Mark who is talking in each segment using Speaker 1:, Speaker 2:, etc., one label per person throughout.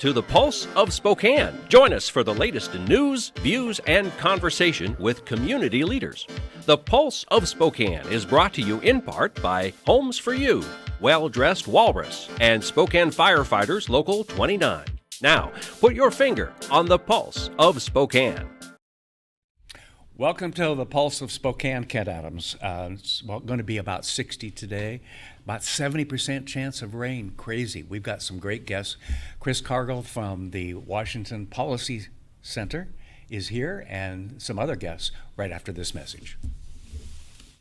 Speaker 1: to the Pulse of Spokane. Join us for the latest in news, views, and conversation with community leaders. The Pulse of Spokane is brought to you in part by Homes for You, Well Dressed Walrus, and Spokane Firefighters Local 29. Now, put your finger on the Pulse of Spokane.
Speaker 2: Welcome to the Pulse of Spokane, Kent Adams. It's going to be about 60 today, about 70% chance of rain. Crazy. We've got some great guests. Chris Gargill from the Washington Policy Center is here, and some other guests right after this message.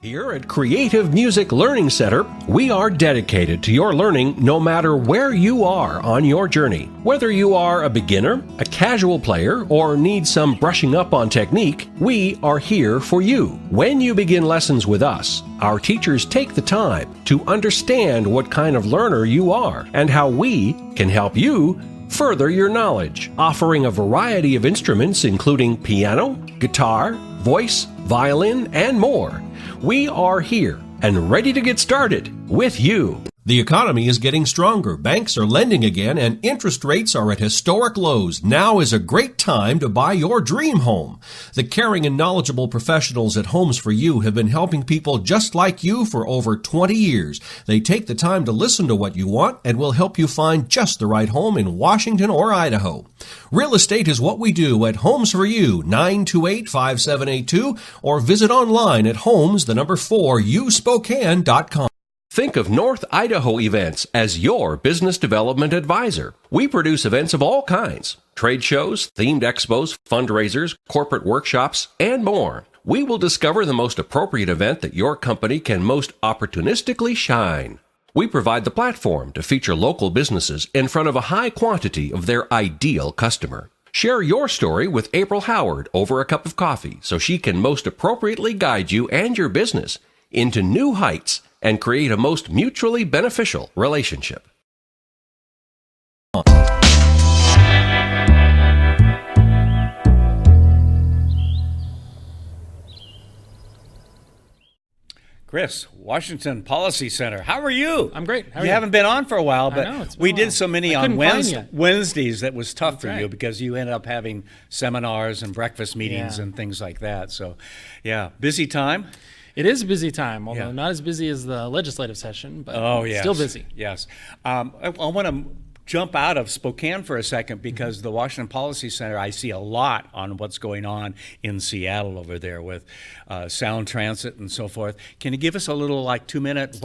Speaker 1: Here at Creative Music Learning Center, we are dedicated to your learning no matter where you are on your journey. Whether you are a beginner, a casual player, or need some brushing up on technique, we are here for you. When you begin lessons with us, our teachers take the time to understand what kind of learner you are and how we can help you further your knowledge, offering a variety of instruments including piano, guitar, voice, violin, and more. We are here and ready to get started with you. The economy is getting stronger. Banks are lending again, and interest rates are at historic lows. Now is a great time to buy your dream home. The caring and knowledgeable professionals at Homes for You have been helping people just like you for over 20 years. They take the time to listen to what you want and will help you find just the right home in Washington or Idaho. Real estate is what we do at Homes for You, 928-5782, or visit online at homes4uspokane.com. Think of North Idaho Events as your business development advisor. We produce events of all kinds: trade shows, themed expos, fundraisers, corporate workshops, and more. We will discover the most appropriate event that your company can most opportunistically shine. We provide the platform to feature local businesses in front of a high quantity of their ideal customer. Share your story with April Howard over a cup of coffee so she can most appropriately guide you and your business into new heights and create a most mutually beneficial relationship.
Speaker 2: Chris, Washington Policy Center. How are you?
Speaker 3: I'm great. How are
Speaker 2: you?
Speaker 3: You
Speaker 2: haven't been on for a while, but
Speaker 3: I know, it's been
Speaker 2: we
Speaker 3: a
Speaker 2: did
Speaker 3: while.
Speaker 2: so many
Speaker 3: I
Speaker 2: on
Speaker 3: couldn't find you.
Speaker 2: Wednesdays that was tough for you
Speaker 3: right.
Speaker 2: because you ended up having seminars and breakfast meetings and things like that. So, yeah, busy time.
Speaker 3: It is a busy time, although
Speaker 2: Yeah.
Speaker 3: not as busy as the legislative session, but
Speaker 2: Yes.
Speaker 3: still busy.
Speaker 2: Yes. I want to jump out of Spokane for a second because the Washington Policy Center, I see a lot on what's going on in Seattle over there with sound transit and so forth. Can you give us a little 2-minute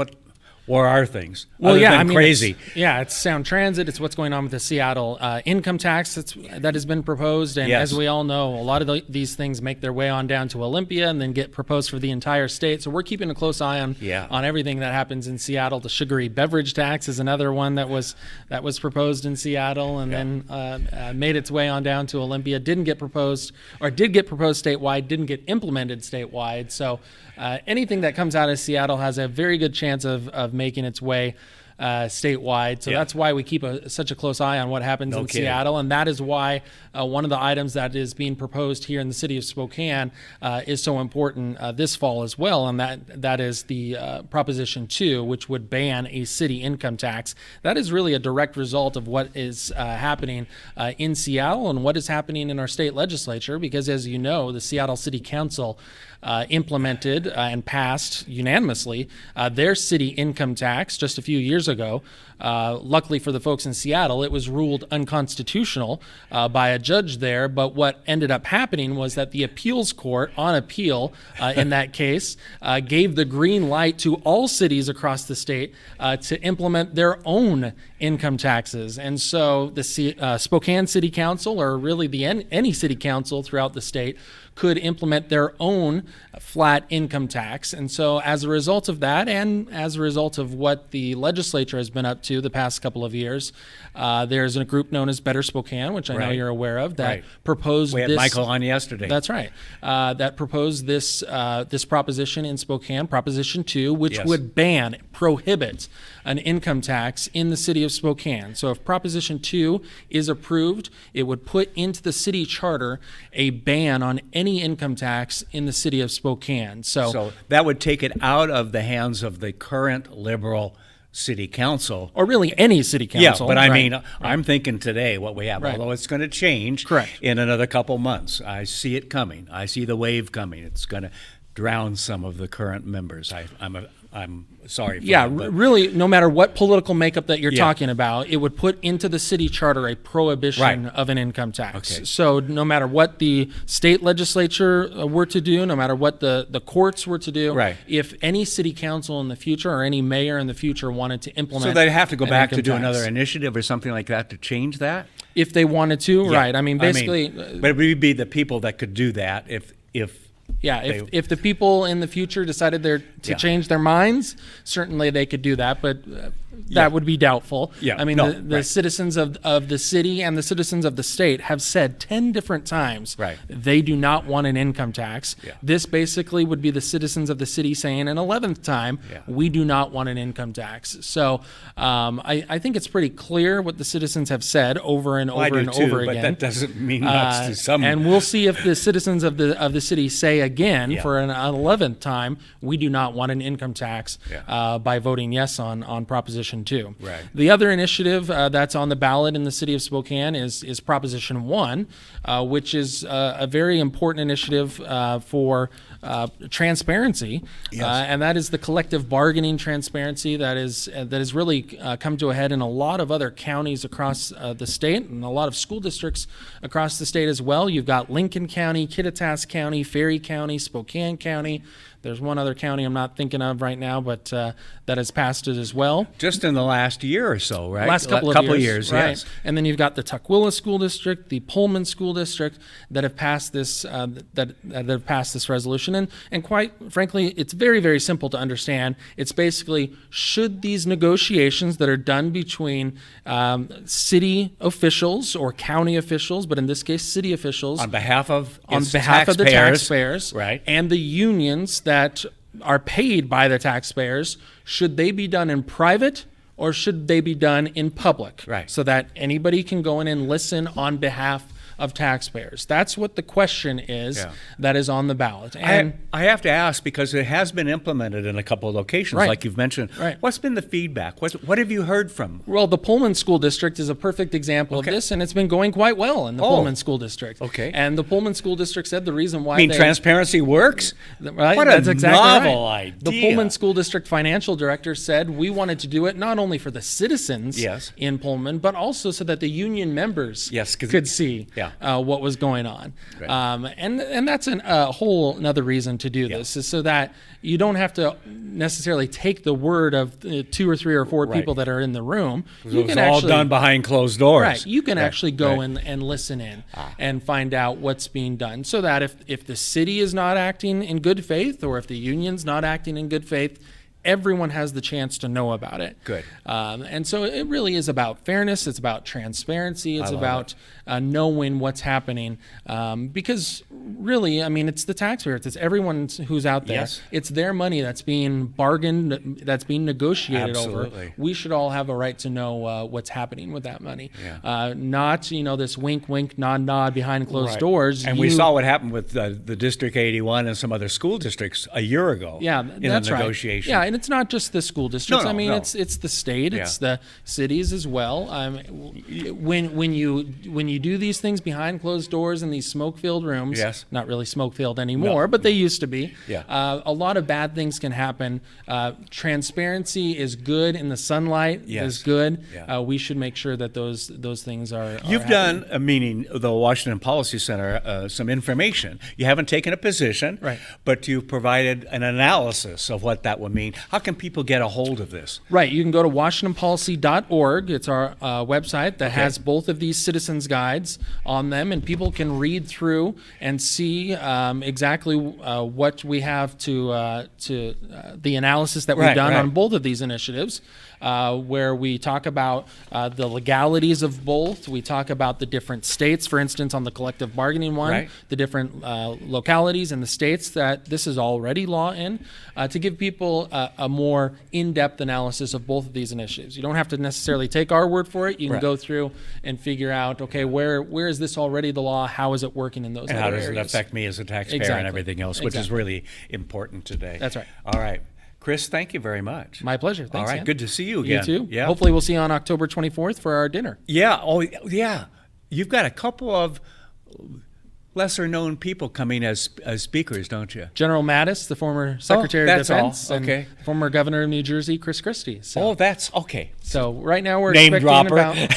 Speaker 2: where are things?
Speaker 3: Well,
Speaker 2: other
Speaker 3: yeah,
Speaker 2: than
Speaker 3: I mean,
Speaker 2: crazy.
Speaker 3: It's sound transit. It's what's going on with the Seattle income tax that has been proposed. And
Speaker 2: Yes.
Speaker 3: as we all know, a lot of these things make their way on down to Olympia and then get proposed for the entire state. So we're keeping a close eye on everything that happens in Seattle. The sugary beverage tax is another one that was proposed in Seattle and then made its way on down to Olympia. Did get proposed statewide, didn't get implemented statewide. So anything that comes out of Seattle has a very good chance of making its way statewide. So that's why we keep such a close eye on what happens in Seattle. And that is why one of the items that is being proposed here in the city of Spokane is so important this fall as well. And that is the Proposition 2, which would ban a city income tax. That is really a direct result of what is happening in Seattle and what is happening in our state legislature, because as you know, the Seattle City Council implemented and passed unanimously their city income tax just a few years ago. Luckily for the folks in Seattle, it was ruled unconstitutional by a judge there. But what ended up happening was that the appeals court on appeal in that case gave the green light to all cities across the state to implement their own income taxes. And so the Spokane City Council, or really any city council throughout the state, could implement their own flat income tax. And so as a result of that, and as a result of what the legislature has been up to the past couple of years, there's a group known as Better Spokane, which I know you're aware of, that proposed
Speaker 2: We had Michael on yesterday.
Speaker 3: That's right. That proposed this proposition in Spokane, Proposition 2, which would prohibit an income tax in the city of Spokane. So if Proposition 2 is approved, it would put into the city charter a ban on any income tax in the city of Spokane. So
Speaker 2: that would take it out of the hands of the current liberal city council.
Speaker 3: Or really any city council.
Speaker 2: Yeah, but I
Speaker 3: right.
Speaker 2: mean, I'm thinking today what we have,
Speaker 3: Right.
Speaker 2: although it's going to change
Speaker 3: Correct.
Speaker 2: in another couple months. I see it coming. I see the wave coming. It's going to drown some of the current members. I'm sorry for
Speaker 3: Yeah,
Speaker 2: that, but
Speaker 3: really, no matter what political makeup that you're
Speaker 2: Yeah.
Speaker 3: talking about, it would put into the city charter a prohibition
Speaker 2: Right.
Speaker 3: of an income tax.
Speaker 2: Okay.
Speaker 3: So no matter what the state legislature were to do, no matter what the courts were to do,
Speaker 2: Right.
Speaker 3: if any city council in the future or any mayor in the future wanted to implement,
Speaker 2: so they'd have to go
Speaker 3: an
Speaker 2: back to
Speaker 3: income
Speaker 2: do
Speaker 3: tax,
Speaker 2: another initiative or something like that to change that?
Speaker 3: if they wanted to,
Speaker 2: Yeah.
Speaker 3: right? I mean, basically,
Speaker 2: but it would be the people that could do that if
Speaker 3: yeah, if the people in the future decided to
Speaker 2: Yeah.
Speaker 3: change their minds, certainly they could do that, but that would be doubtful.
Speaker 2: Yeah,
Speaker 3: I mean,
Speaker 2: no,
Speaker 3: the
Speaker 2: right.
Speaker 3: citizens of the city and the citizens of the state have said 10 different times
Speaker 2: Right.
Speaker 3: they do not want an income tax.
Speaker 2: Yeah.
Speaker 3: This basically would be the citizens of the city saying an 11th time,
Speaker 2: Yeah.
Speaker 3: we do not want an income tax. So I think it's pretty clear what the citizens have said over and over
Speaker 2: I do
Speaker 3: and
Speaker 2: too,
Speaker 3: over
Speaker 2: but
Speaker 3: again.
Speaker 2: that doesn't mean much to some.
Speaker 3: And we'll see if the citizens of the city say again
Speaker 2: Yeah.
Speaker 3: for an 11th time, we do not want an income tax
Speaker 2: Yeah.
Speaker 3: by voting yes on Proposition 2.
Speaker 2: Right.
Speaker 3: The other initiative that's on the ballot in the city of Spokane is Proposition 1, which is a very important initiative for transparency,
Speaker 2: Yes.
Speaker 3: and that is the collective bargaining transparency that is really come to a head in a lot of other counties across the state and a lot of school districts across the state as well. You've got Lincoln County, Kittitas County, Ferry County, Spokane County. There's one other county I'm not thinking of right now, but that has passed it as well.
Speaker 2: Just in the last year or so, right?
Speaker 3: Last couple of
Speaker 2: years,
Speaker 3: right?
Speaker 2: yes.
Speaker 3: And then you've got the Tukwila School District, the Pullman School District that have passed this that have passed this resolution. And quite frankly, it's very, very simple to understand. It's basically, should these negotiations that are done between city officials or county officials, but in this case city officials,
Speaker 2: On behalf of
Speaker 3: the taxpayers,
Speaker 2: right?
Speaker 3: and the unions that are paid by the taxpayers, should they be done in private or should they be done in public?
Speaker 2: Right.
Speaker 3: So that anybody can go in and listen on behalf of taxpayers. That's what the question is
Speaker 2: Yeah.
Speaker 3: that is on the ballot. And
Speaker 2: I have to ask, because it has been implemented in a couple of locations,
Speaker 3: Right.
Speaker 2: like you've mentioned.
Speaker 3: Right.
Speaker 2: What's been the feedback? What have you heard from?
Speaker 3: well, the Pullman School District is a perfect example
Speaker 2: Okay.
Speaker 3: of this, and it's been going quite well in the
Speaker 2: Oh.
Speaker 3: Pullman School District.
Speaker 2: Okay.
Speaker 3: And the Pullman School District said the reason why
Speaker 2: I mean,
Speaker 3: they
Speaker 2: transparency works?
Speaker 3: Right?
Speaker 2: What a
Speaker 3: That's exactly
Speaker 2: novel
Speaker 3: right.
Speaker 2: idea.
Speaker 3: The Pullman School District financial director said we wanted to do it not only for the citizens
Speaker 2: Yes.
Speaker 3: in Pullman, but also so that the union members
Speaker 2: Yes, 'cause-
Speaker 3: could see
Speaker 2: Yeah.
Speaker 3: what was going on.
Speaker 2: Right.
Speaker 3: And that's a whole another reason to do this, is so that you don't have to necessarily take the word of the 2 or 3 or 4 people that are in the room. You
Speaker 2: It was all
Speaker 3: actually,
Speaker 2: done behind closed doors.
Speaker 3: Right. You can
Speaker 2: Right,
Speaker 3: actually go
Speaker 2: right.
Speaker 3: and listen in and find out what's being done, so that if the city is not acting in good faith or if the union's not acting in good faith, everyone has the chance to know about it.
Speaker 2: Good.
Speaker 3: And so it really is about fairness. It's about transparency. It's
Speaker 2: love
Speaker 3: about knowing what's happening. Because really, I mean, it's the taxpayers. It's everyone who's out there.
Speaker 2: Yes.
Speaker 3: It's their money that's being bargained, that's being negotiated over.
Speaker 2: Absolutely.
Speaker 3: We should all have a right to know what's happening with that money.
Speaker 2: Yeah.
Speaker 3: Not, this wink, wink, nod, nod behind closed
Speaker 2: Right.
Speaker 3: doors.
Speaker 2: And we saw what happened with the District 81 and some other school districts a year ago.
Speaker 3: Yeah,
Speaker 2: in
Speaker 3: that's
Speaker 2: the
Speaker 3: right.
Speaker 2: negotiation.
Speaker 3: Yeah, and it's not just the school districts.
Speaker 2: No,
Speaker 3: I mean,
Speaker 2: no.
Speaker 3: it's the state,
Speaker 2: Yeah.
Speaker 3: it's the cities as well. When you do these things behind closed doors in these smoke-filled rooms,
Speaker 2: Yes.
Speaker 3: not really smoke-filled anymore, but they used to be.
Speaker 2: Yeah.
Speaker 3: A lot of bad things can happen. Transparency is good, in the sunlight
Speaker 2: Yes.
Speaker 3: is good.
Speaker 2: Yeah.
Speaker 3: We should make sure that those things are.
Speaker 2: You've
Speaker 3: happening.
Speaker 2: done, meaning the Washington Policy Center, some information. You haven't taken a position,
Speaker 3: Right.
Speaker 2: but you've provided an analysis of what that would mean. How can people get a hold of this?
Speaker 3: Right. You can go to WashingtonPolicy.org. It's our website that has both of these citizens guides on them, and people can read through and see exactly what we have to the analysis that we've
Speaker 2: Right,
Speaker 3: done
Speaker 2: right.
Speaker 3: on both of these initiatives, where we talk about the legalities of both. We talk about the different states, for instance, on the collective bargaining one,
Speaker 2: Right.
Speaker 3: the different localities and the states that this is already law in, to give people a more in-depth analysis of both of these initiatives. You don't have to necessarily take our word for it. You can
Speaker 2: Right.
Speaker 3: go through and figure out, okay, where is this already the law? How is it working in those
Speaker 2: And
Speaker 3: other
Speaker 2: how does
Speaker 3: areas?
Speaker 2: it affect me as a taxpayer and
Speaker 3: Exactly.
Speaker 2: everything else, which is
Speaker 3: Exactly.
Speaker 2: really important today.
Speaker 3: That's right.
Speaker 2: All right. Chris, thank you very much.
Speaker 3: My pleasure. Thanks,
Speaker 2: All right,
Speaker 3: Ken.
Speaker 2: good to see you again.
Speaker 3: You too.
Speaker 2: Yeah.
Speaker 3: Hopefully we'll see you on October 24th for our dinner.
Speaker 2: Yeah. Oh, yeah. You've got a couple of lesser-known people coming as speakers, don't you?
Speaker 3: General Mattis, the former Secretary of
Speaker 2: that's
Speaker 3: Defense,
Speaker 2: all. Okay.
Speaker 3: and former Governor of New Jersey, Chris Christie. So,
Speaker 2: Oh, that's okay.
Speaker 3: so right now we're
Speaker 2: Name
Speaker 3: expecting
Speaker 2: dropper.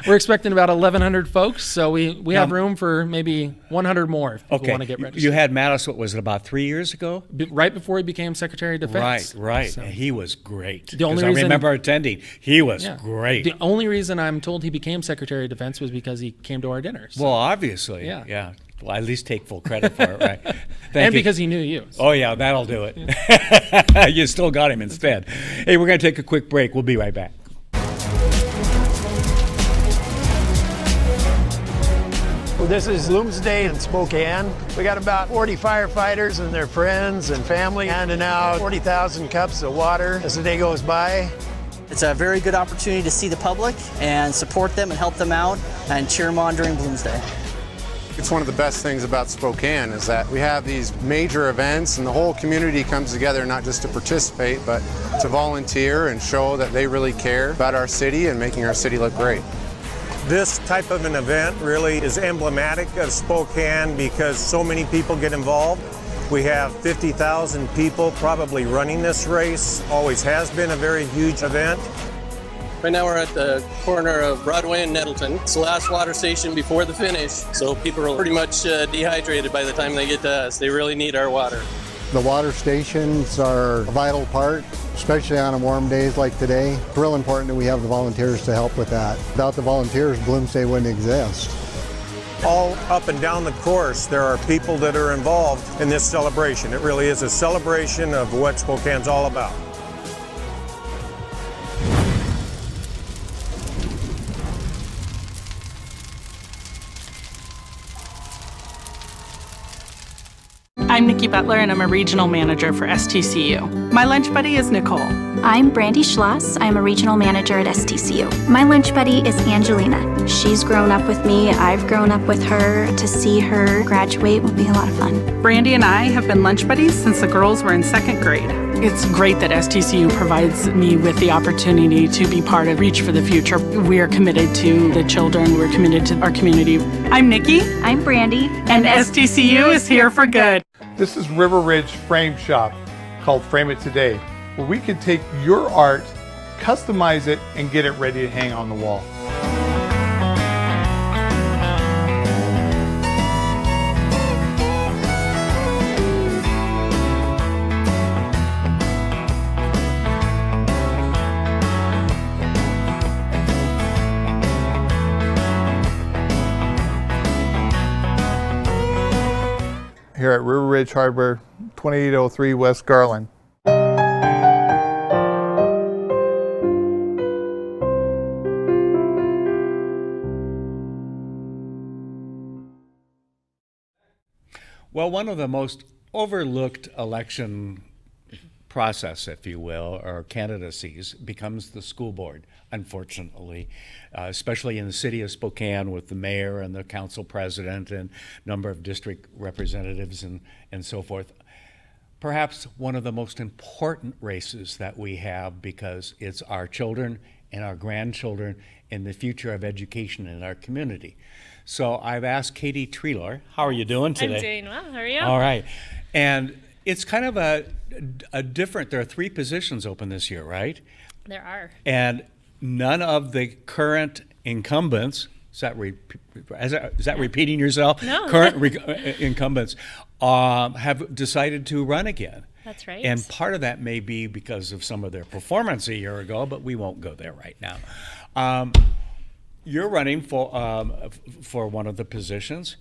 Speaker 3: we're expecting about 1,100 folks. So we have room for maybe 100 more if people want to get registered.
Speaker 2: You had Mattis, what was it, about 3 years ago?
Speaker 3: Right before he became Secretary of Defense.
Speaker 2: Right.
Speaker 3: So,
Speaker 2: And he was great.
Speaker 3: The only
Speaker 2: 'Cause
Speaker 3: reason-
Speaker 2: I remember attending. He was
Speaker 3: yeah.
Speaker 2: great.
Speaker 3: The only reason I'm told he became Secretary of Defense was because he came to our dinner. So.
Speaker 2: Well, obviously.
Speaker 3: Yeah.
Speaker 2: Well, at least take full credit for it, right? Thank
Speaker 3: and
Speaker 2: you.
Speaker 3: because he knew you. So.
Speaker 2: Oh, yeah, that'll do it. You still got him instead. Hey, we're going to take a quick break. We'll be right back.
Speaker 4: Well, this is Loomsday in Spokane. We got about 40 firefighters and their friends and family handing out 40,000 cups of water as the day goes by.
Speaker 5: It's a very good opportunity to see the public and support them and help them out and cheer them on during Bloomsday.
Speaker 6: It's one of the best things about Spokane is that we have these major events and the whole community comes together not just to participate, but to volunteer and show that they really care about our city and making our city look great.
Speaker 7: This type of an event really is emblematic of Spokane because so many people get involved. We have 50,000 people probably running this race. Always has been a very huge event.
Speaker 8: Right now we're at the corner of Broadway and Nettleton. It's the last water station before the finish, so people are pretty much dehydrated by the time they get to us. They really need our water.
Speaker 9: The water stations are a vital part, especially on warm days like today. It's real important that we have the volunteers to help with that. Without the volunteers, Bloomsday wouldn't exist.
Speaker 7: All up and down the course, there are people that are involved in this celebration. It really is a celebration of what Spokane's all about.
Speaker 10: I'm Nikki Butler, and I'm a regional manager for STCU. My lunch buddy is Nicole.
Speaker 11: I'm Brandy Schloss. I'm a regional manager at STCU. My lunch buddy is Angelina. She's grown up with me. I've grown up with her. To see her graduate will be a lot of fun.
Speaker 10: Brandy and I have been lunch buddies since the girls were in 2nd grade. It's great that STCU provides me with the opportunity to be part of Reach for the Future. We are committed to the children. We're committed to our community. I'm Nikki.
Speaker 11: I'm Brandy.
Speaker 10: And STCU is here for good.
Speaker 12: This is River Ridge Frame Shop, called Frame It Today, where we can take your art, customize it, and get it ready to hang on the wall. Here at River Ridge Hardware, 2803 West Garland.
Speaker 2: Well, one of the most overlooked election process, if you will, or candidacies becomes the school board, unfortunately, especially in the city of Spokane with the mayor and the council president and number of district representatives and so forth. Perhaps one of the most important races that we have because it's our children and our grandchildren and the future of education in our community. So I've asked Katey Treloar, how are you doing today?
Speaker 13: I'm doing well. How are you?
Speaker 2: All right. And it's kind of a different, there are 3 positions open this year, right?
Speaker 13: There are.
Speaker 2: And none of the current incumbents, is that repeating yourself?
Speaker 13: No.
Speaker 2: Current incumbents have decided to run again.
Speaker 13: That's right.
Speaker 2: And part of that may be because of some of their performance a year ago, but we won't go there right now. You're running for one of the positions.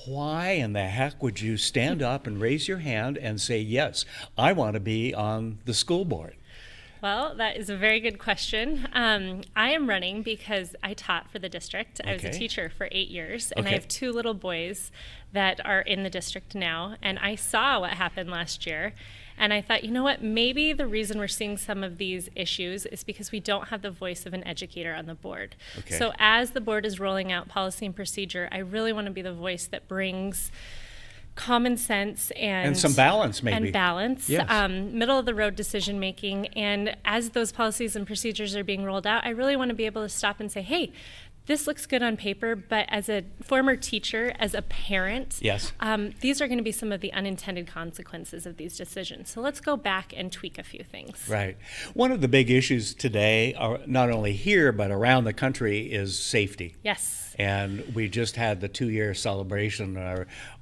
Speaker 2: Why in the heck would you stand up and raise your hand and say, yes, I want to be on the school board?
Speaker 13: Well, that is a very good question. I am running because I taught for the district. I was a teacher for 8 years, and I have 2 little boys that are in the district now, and I saw what happened last year. And I thought, you know what, maybe the reason we're seeing some of these issues is because we don't have the voice of an educator on the board. So as the board is rolling out policy and procedure, I really want to be the voice that brings common sense and
Speaker 2: some balance, maybe.
Speaker 13: And balance,
Speaker 2: yes.
Speaker 13: Middle of the road decision making. And as those policies and procedures are being rolled out, I really want to be able to stop and say, hey, this looks good on paper, but as a former teacher, as a parent,
Speaker 2: yes.
Speaker 13: These are going to be some of the unintended consequences of these decisions. So let's go back and tweak a few things.
Speaker 2: Right. One of the big issues today, not only here, but around the country, is safety.
Speaker 13: Yes.
Speaker 2: And we just had the 2-year celebration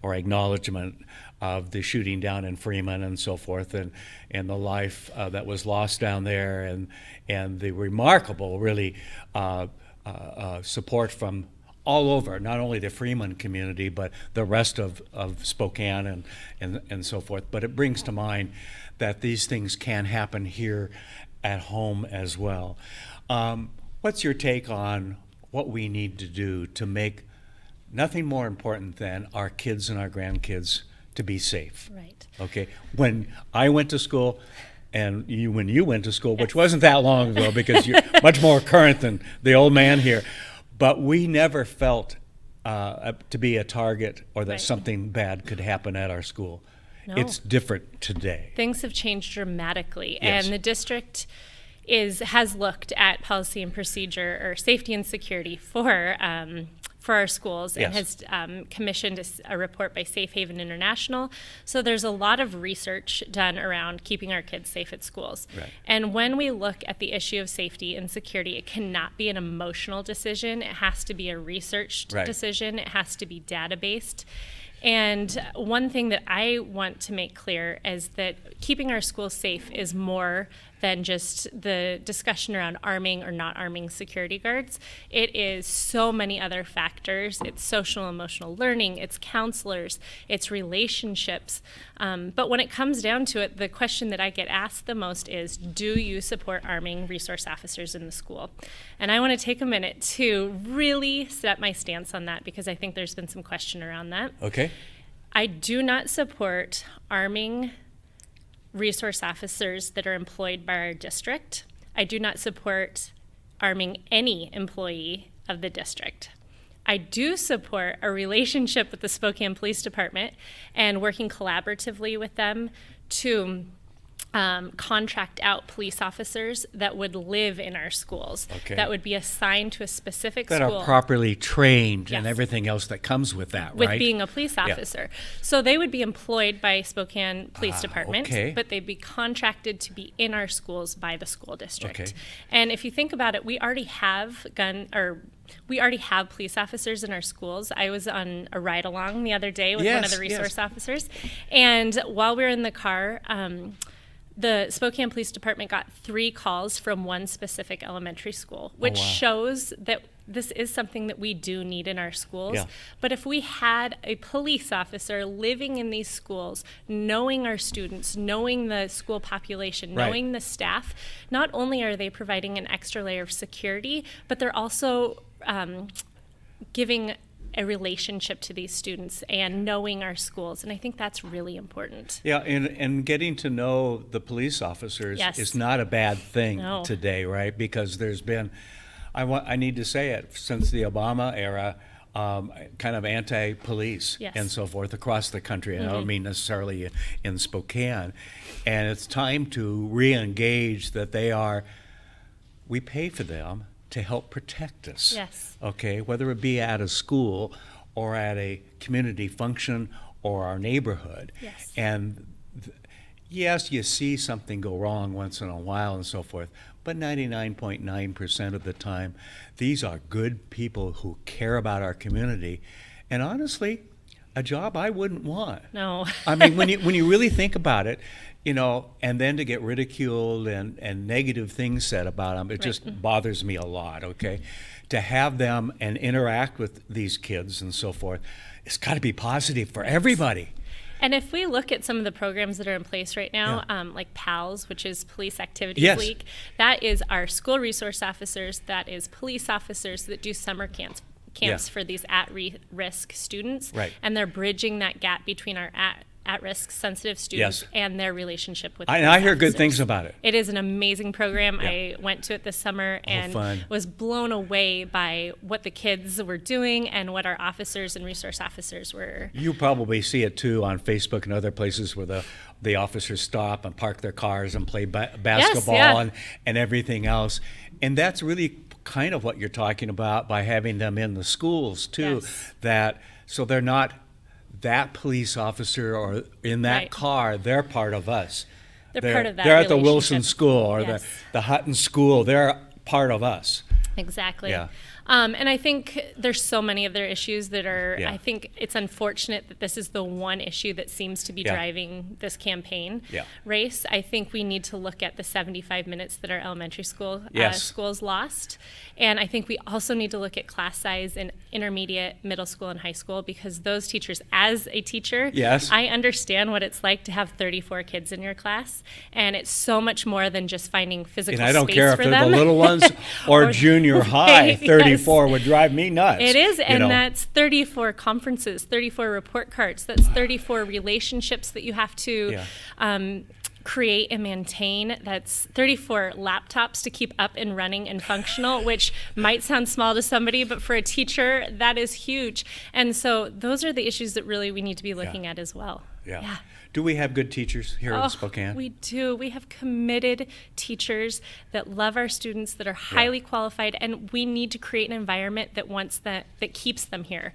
Speaker 2: or acknowledgement of the shooting down in Freeman and so forth, and the life that was lost down there, and the remarkable, really, support from all over, not only the Freeman community, but the rest of Spokane and so forth. But it brings to mind that these things can happen here at home as well. What's your take on what we need to do to make nothing more important than our kids and our grandkids to be safe?
Speaker 13: Right.
Speaker 2: Okay. When I went to school, and when you went to school, which wasn't that long ago because you're much more current than the old man here, but we never felt to be a target or that something bad could happen at our school.
Speaker 13: No.
Speaker 2: It's different today.
Speaker 13: Things have changed dramatically,
Speaker 2: yes.
Speaker 13: and the district has looked at policy and procedure, or safety and security for our schools,
Speaker 2: yes.
Speaker 13: and has commissioned a report by Safe Haven International. So there's a lot of research done around keeping our kids safe at schools.
Speaker 2: Right.
Speaker 13: And when we look at the issue of safety and security, it cannot be an emotional decision. It has to be a researched decision. It has to be data-based. And one thing that I want to make clear is that keeping our schools safe is more than just the discussion around arming or not arming security guards. It is so many other factors. It's social emotional learning, it's counselors, it's relationships. But when it comes down to it, the question that I get asked the most is, do you support arming resource officers in the school? And I want to take a minute to really set my stance on that, because I think there's been some question around that.
Speaker 2: Okay.
Speaker 13: I do not support arming resource officers that are employed by our district. I do not support arming any employee of the district. I do support a relationship with the Spokane Police Department and working collaboratively with them to contract out police officers that would live in our schools, that would be assigned to a specific school.
Speaker 2: That are properly trained
Speaker 13: yes.
Speaker 2: and everything else that comes with that,
Speaker 13: with
Speaker 2: right?
Speaker 13: being a police officer. Yeah. So they would be employed by Spokane Police Department, but they'd be contracted to be in our schools by the school district.
Speaker 2: Okay.
Speaker 13: And if you think about it, we already have police officers in our schools. I was on a ride-along the other day with one of the resource officers, and while we were in the car, the Spokane Police Department got 3 calls from one specific elementary school, which shows that this is something that we do need in our schools.
Speaker 2: Yeah.
Speaker 13: But if we had a police officer living in these schools, knowing our students, knowing the school population, knowing the staff, not only are they providing an extra layer of security, but they're also giving a relationship to these students and knowing our schools. And I think that's really important.
Speaker 2: Yeah, and getting to know the police officers is not a bad thing today, right? Because there's been, I need to say it, since the Obama era, kind of anti-police and so forth across the country. And I don't mean necessarily in Spokane. And it's time to re-engage that we pay for them to help protect us.
Speaker 13: Yes.
Speaker 2: Okay, whether it be at a school or at a community function or our neighborhood.
Speaker 13: Yes.
Speaker 2: And yes, you see something go wrong once in a while and so forth, but 99.9% of the time, these are good people who care about our community. And honestly, a job I wouldn't want.
Speaker 13: No.
Speaker 2: I mean, when you really think about it, and then to get ridiculed and negative things said about them, it just bothers me a lot, okay? To have them and interact with these kids and so forth, it's got to be positive for everybody.
Speaker 13: And if we look at some of the programs that are in place right now, like PALS, which is Police Activities League, that is our school resource officers, that is police officers that do summer camps for these at-risk students.
Speaker 2: Right.
Speaker 13: And they're bridging that gap between our at-risk sensitive students and their relationship with
Speaker 2: I hear good things about it.
Speaker 13: It is an amazing program. I went to it this summer and was blown away by what the kids were doing and what our officers and resource officers were.
Speaker 2: You probably see it too on Facebook and other places where the officers stop and park their cars and play basketball and everything else. And that's really kind of what you're talking about by having them in the schools too, so they're not that police officer or in that car, they're part of us.
Speaker 13: They're part of that.
Speaker 2: They're at the Wilson School or the Hutton School. They're part of us.
Speaker 13: Exactly.
Speaker 2: Yeah.
Speaker 13: And I think there's so many of their issues that are, I think it's unfortunate that this is the one issue that seems to be driving this campaign race. I think we need to look at the 75 minutes that our elementary school schools lost. And I think we also need to look at class size in intermediate, middle school, and high school, because those teachers, as a teacher, I understand what it's like to have 34 kids in your class. And it's so much more than just finding physical space for them.
Speaker 2: And I don't care if they're the little ones or junior high, 34 would drive me nuts.
Speaker 13: It is, and that's 34 conferences, 34 report cards. That's 34 relationships that you have to create and maintain. That's 34 laptops to keep up and running and functional, which might sound small to somebody, but for a teacher, that is huge. And so those are the issues that really we need to be looking at as well.
Speaker 2: Yeah. Do we have good teachers here in Spokane?
Speaker 13: We do. We have committed teachers that love our students, that are highly qualified, and we need to create an environment that keeps them here.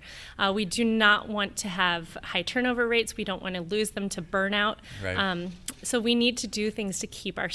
Speaker 13: We do not want to have high turnover rates. We don't want to lose them to burnout. Right. So we need to do things to keep our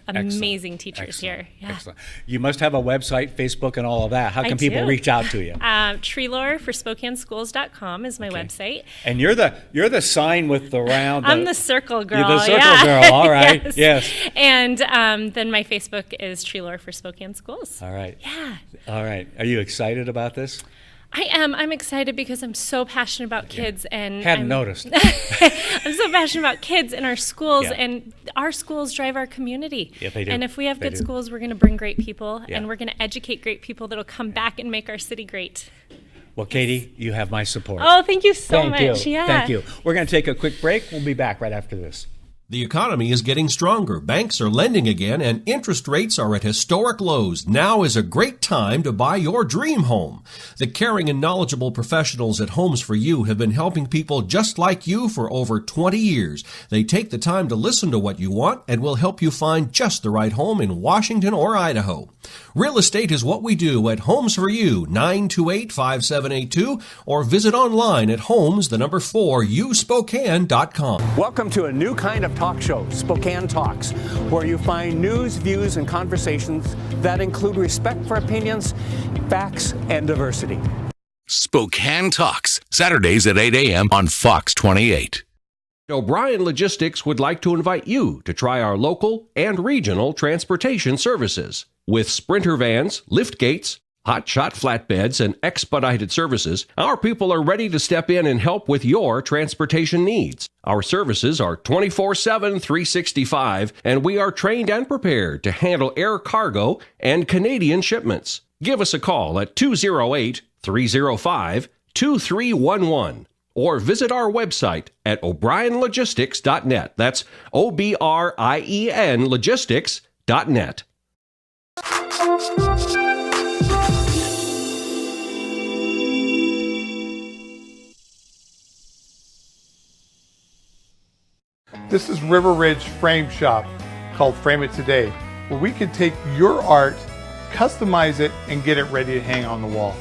Speaker 13: amazing teachers here. Yeah.
Speaker 2: Excellent. You must have a website, Facebook, and all of that. How can people reach out to you?
Speaker 13: Treloar for SpokaneSchools.com is my website.
Speaker 2: And you're the sign with the round.
Speaker 13: I'm the circle girl.
Speaker 2: You're the circle girl. All right. Yes.
Speaker 13: And then my Facebook is Treloar for Spokane Schools.
Speaker 2: All right.
Speaker 13: Yeah.
Speaker 2: All right. Are you excited about this?
Speaker 13: I am. I'm excited because I'm so passionate about kids, and
Speaker 2: hadn't noticed.
Speaker 13: I'm so passionate about kids in our schools, and our schools drive our community.
Speaker 2: Yeah, they do.
Speaker 13: And if we have good schools, we're going to bring great people, and we're going to educate great people that'll come back and make our city great.
Speaker 2: Well, Katey, you have my support.
Speaker 13: Oh, thank you so much.
Speaker 2: Thank you. We're going to take a quick break. We'll be back right after this.
Speaker 1: The economy is getting stronger. Banks are lending again, and interest rates are at historic lows. Now is a great time to buy your dream home. The caring and knowledgeable professionals at Homes for You have been helping people just like you for over 20 years. They take the time to listen to what you want and will help you find just the right home in Washington or Idaho. Real estate is what we do at Homes for You, 928-5782, or visit online at homes4uspokane.com.
Speaker 14: Welcome to a new kind of talk show, Spokane Talks, where you find news, views, and conversations that include respect for opinions, facts, and diversity.
Speaker 15: Spokane Talks, Saturdays at 8 a.m. on Fox 28.
Speaker 1: O'Brien Logistics would like to invite you to try our local and regional transportation services. With Sprinter vans, lift gates, hot-shot flatbeds, and expedited services, our people are ready to step in and help with your transportation needs. Our services are 24/7, 365, and we are trained and prepared to handle air cargo and Canadian shipments. Give us a call at 208-305-2311 or visit our website at o'brienlogistics.net. That's OBRIEN logistics.net.
Speaker 12: This is River Ridge Frame Shop, called Frame It Today, where we can take your art, customize it, and get it ready to hang on the wall.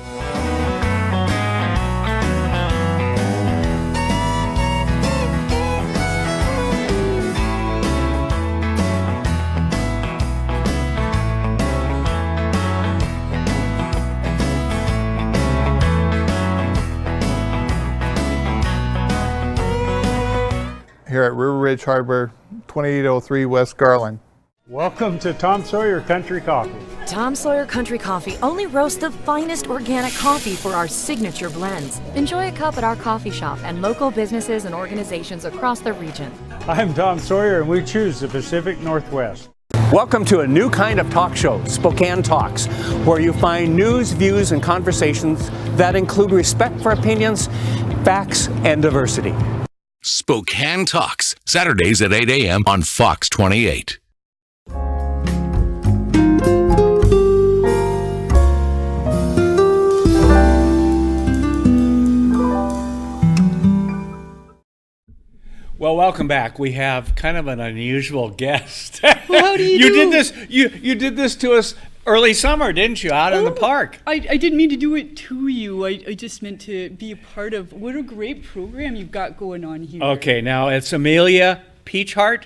Speaker 12: Here at River Ridge Hardware, 2803 West Garland.
Speaker 16: Welcome to Tom Sawyer Country Coffee.
Speaker 17: Tom Sawyer Country Coffee only roasts the finest organic coffee for our signature blends. Enjoy a cup at our coffee shop and local businesses and organizations across the region.
Speaker 16: I'm Tom Sawyer, and we choose the Pacific Northwest.
Speaker 14: Welcome to a new kind of talk show, Spokane Talks, where you find news, views, and conversations that include respect for opinions, facts, and diversity.
Speaker 15: Spokane Talks, Saturdays at 8 a.m. on Fox 28.
Speaker 2: Well, welcome back. We have kind of an unusual guest.
Speaker 18: Well, how do you do?
Speaker 2: did this. You did this to us early summer, didn't you? Out in the park.
Speaker 18: I didn't mean to do it to you. I just meant to be a part of what a great program you've got going on here.
Speaker 2: Okay, now it's Amelia Peaceheart.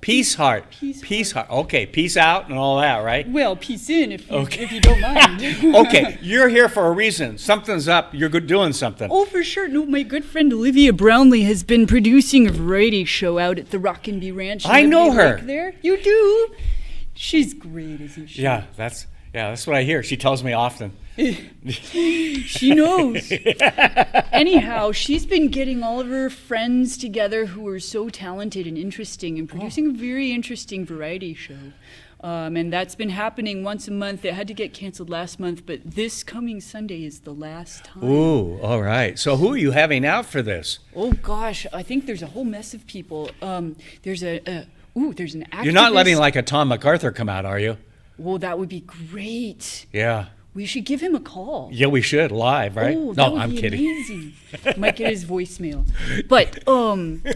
Speaker 18: Peaceheart.
Speaker 2: Peaceheart. Okay, peace out and all that, right?
Speaker 18: Well, peace in if you don't mind.
Speaker 2: Okay, you're here for a reason. Something's up. You're doing something.
Speaker 18: Oh, for sure. No, my good friend Olivia Brownlee has been producing a variety show out at the Rockinby Ranch.
Speaker 2: I know her.
Speaker 18: There, you do. She's great, isn't she?
Speaker 2: Yeah, that's what I hear. She tells me often.
Speaker 18: She knows. Anyhow, she's been getting all of her friends together who are so talented and interesting and producing a very interesting variety show. And that's been happening once a month. It had to get canceled last month, but this coming Sunday is the last time.
Speaker 2: Ooh, all right. So who are you having out for this?
Speaker 18: Oh, gosh. I think there's a whole mess of people. There's an activist.
Speaker 2: You're not letting like a Tom MacArthur come out, are you?
Speaker 18: Well, that would be great.
Speaker 2: Yeah.
Speaker 18: We should give him a call.
Speaker 2: Yeah, we should, live, right?
Speaker 18: Oh,
Speaker 2: no,
Speaker 18: I'm
Speaker 2: kidding.
Speaker 18: Amazing. Might get his voicemail. But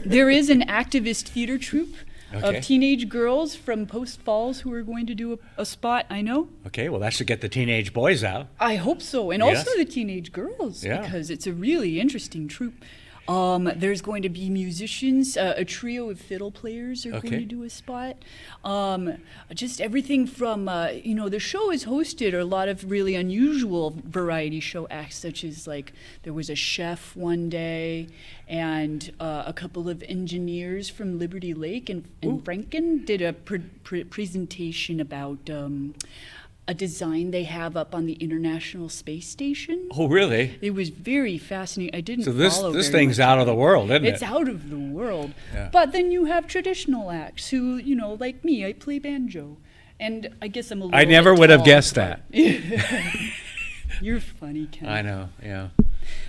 Speaker 18: there is an activist theater troupe of teenage girls from Post Falls who are going to do a spot, I know.
Speaker 2: Okay, well, that should get the teenage boys out.
Speaker 18: I hope so, and also the teenage girls, because it's a really interesting troupe. There's going to be musicians, a trio of fiddle players are going to do a spot. Just everything from, the show is hosted a lot of really unusual variety show acts, such as like there was a chef one day and a couple of engineers from Liberty Lake and Franken did a presentation about a design they have up on the International Space Station.
Speaker 2: Oh, really?
Speaker 18: It was very fascinating. I didn't
Speaker 2: So
Speaker 18: follow
Speaker 2: this
Speaker 18: very
Speaker 2: thing's
Speaker 18: much
Speaker 2: out of the world, isn't it?
Speaker 18: It's out of the world.
Speaker 2: Yeah.
Speaker 18: But then you have traditional acts who, like me, I play banjo. And I guess I'm a little
Speaker 2: I never
Speaker 18: bit
Speaker 2: would have
Speaker 18: tall,
Speaker 2: guessed
Speaker 18: but-
Speaker 2: that.
Speaker 18: You're funny, Ken.
Speaker 2: I know, yeah.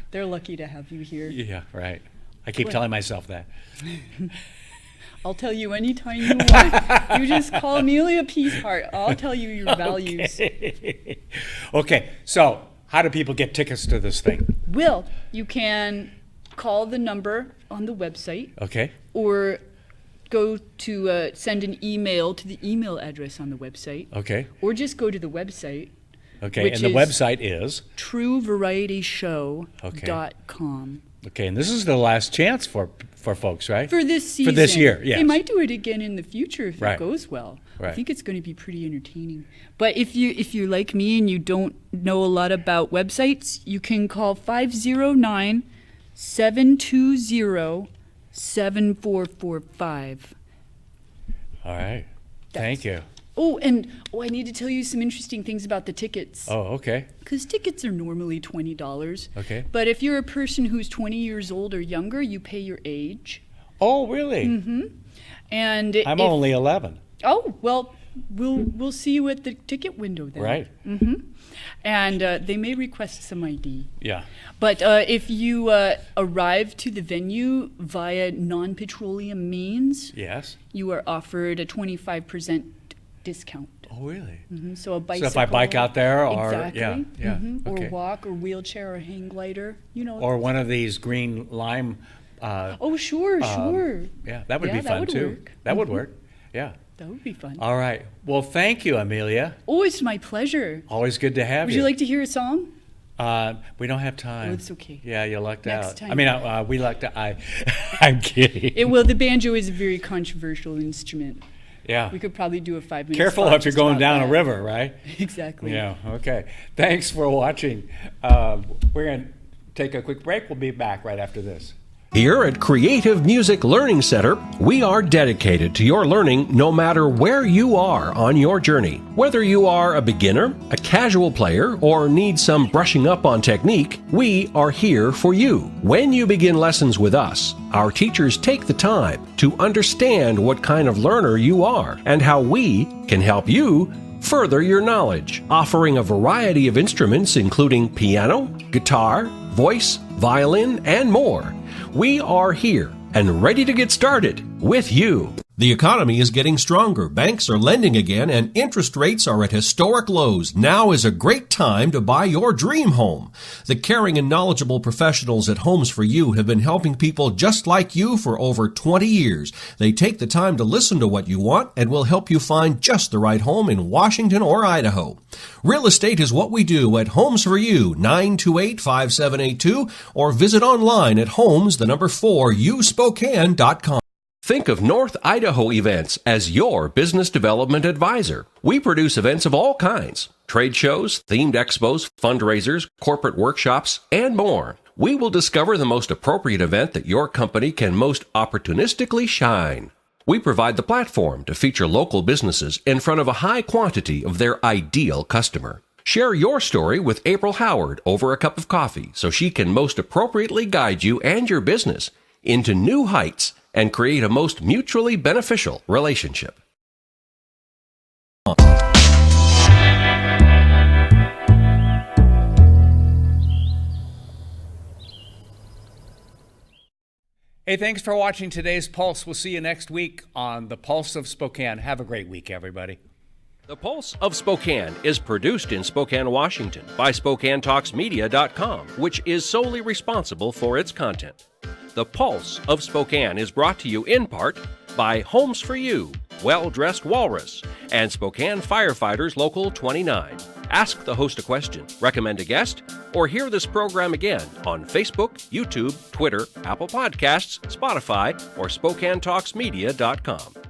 Speaker 18: They're lucky to have you here.
Speaker 2: Yeah, right. I keep
Speaker 18: Well-
Speaker 2: telling myself that.
Speaker 18: I'll tell you anytime you want. You just call Amelia Peaceheart. I'll tell you your values.
Speaker 2: Okay, so how do people get tickets to this thing?
Speaker 18: Well, you can call the number on the website.
Speaker 2: Okay.
Speaker 18: Or go to send an email to the email address on the website.
Speaker 2: Okay.
Speaker 18: Or just go to the website.
Speaker 2: Okay, and the website is?
Speaker 18: TrueVarietyShow.com.
Speaker 2: Okay, and this is the last chance for folks, right?
Speaker 18: For this season.
Speaker 2: For this year, yes.
Speaker 18: They might do it again in the future if
Speaker 2: Right.
Speaker 18: it goes well. I
Speaker 2: Right.
Speaker 18: think it's going to be pretty entertaining. But if you're like me and you don't know a lot about websites, you can call 509-720-7445.
Speaker 2: All right. Thank you.
Speaker 18: Oh, and I need to tell you some interesting things about the tickets.
Speaker 2: Oh, okay.
Speaker 18: Because tickets are normally $20.
Speaker 2: Okay.
Speaker 18: But if you're a person who's 20 years old or younger, you pay your age.
Speaker 2: Oh, really?
Speaker 18: Mm-hmm. And
Speaker 2: I'm only 11.
Speaker 18: Oh, well, we'll see you at the ticket window then.
Speaker 2: Right.
Speaker 18: Mm-hmm. And they may request some ID.
Speaker 2: Yeah.
Speaker 18: But if you arrive to the venue via non-petroleum means,
Speaker 2: Yes.
Speaker 18: you are offered a 25% discount.
Speaker 2: Oh, really?
Speaker 18: Mm-hmm. So a bicycle.
Speaker 2: So if I bike out there or,
Speaker 18: exactly.
Speaker 2: yeah.
Speaker 18: Mm-hmm.
Speaker 2: Okay.
Speaker 18: Or walk or wheelchair or hang glider,
Speaker 2: Or one of these green lime.
Speaker 18: Oh, sure.
Speaker 2: Yeah, that would be
Speaker 18: that
Speaker 2: fun
Speaker 18: would
Speaker 2: too.
Speaker 18: work.
Speaker 2: That would
Speaker 18: Mhm.
Speaker 2: work. Yeah.
Speaker 18: That would be fun.
Speaker 2: All right. Well, thank you, Amelia.
Speaker 18: Oh, it's my pleasure.
Speaker 2: Always good to have
Speaker 18: Would
Speaker 2: you.
Speaker 18: you like to hear a song?
Speaker 2: We don't have time.
Speaker 18: Oh, it's okay.
Speaker 2: Yeah, you lucked
Speaker 18: Next
Speaker 2: out.
Speaker 18: time.
Speaker 2: I mean, we lucked out. I'm kidding.
Speaker 18: The banjo is a very controversial instrument.
Speaker 2: Yeah.
Speaker 18: We could probably do a 5-minute
Speaker 2: Careful
Speaker 18: spot
Speaker 2: if you're
Speaker 18: just
Speaker 2: going
Speaker 18: about
Speaker 2: down
Speaker 18: that.
Speaker 2: a river, right?
Speaker 18: Exactly.
Speaker 2: Yeah, okay. Thanks for watching. We're going to take a quick break. We'll be back right after this.
Speaker 1: Here at Creative Music Learning Center, we are dedicated to your learning no matter where you are on your journey. Whether you are a beginner, a casual player, or need some brushing up on technique, we are here for you. When you begin lessons with us, our teachers take the time to understand what kind of learner you are and how we can help you further your knowledge, offering a variety of instruments including piano, guitar, voice, violin, and more. We are here and ready to get started with you. The economy is getting stronger. Banks are lending again and interest rates are at historic lows. Now is a great time to buy your dream home. The caring and knowledgeable professionals at Homes for You have been helping people just like you for over 20 years. They take the time to listen to what you want and will help you find just the right home in Washington or Idaho. Real estate is what we do at Homes for You, 928-5782, or visit online at homes4uspokane.com. Think of North Idaho Events as your business development advisor. We produce events of all kinds: trade shows, themed expos, fundraisers, corporate workshops, and more. We will discover the most appropriate event that your company can most opportunistically shine. We provide the platform to feature local businesses in front of a high quantity of their ideal customer. Share your story with April Howard over a cup of coffee so she can most appropriately guide you and your business into new heights and create a most mutually beneficial relationship.
Speaker 2: Hey, thanks for watching today's Pulse. We'll see you next week on the Pulse of Spokane. Have a great week, everybody.
Speaker 1: The Pulse of Spokane is produced in Spokane, Washington by SpokaneTalksMedia.com, which is solely responsible for its content. The Pulse of Spokane is brought to you in part by Homes for You, Well-Dressed Walrus, and Spokane Firefighters Local 29. Ask the host a question, recommend a guest, or hear this program again on Facebook, YouTube, Twitter, Apple Podcasts, Spotify, or SpokaneTalksMedia.com.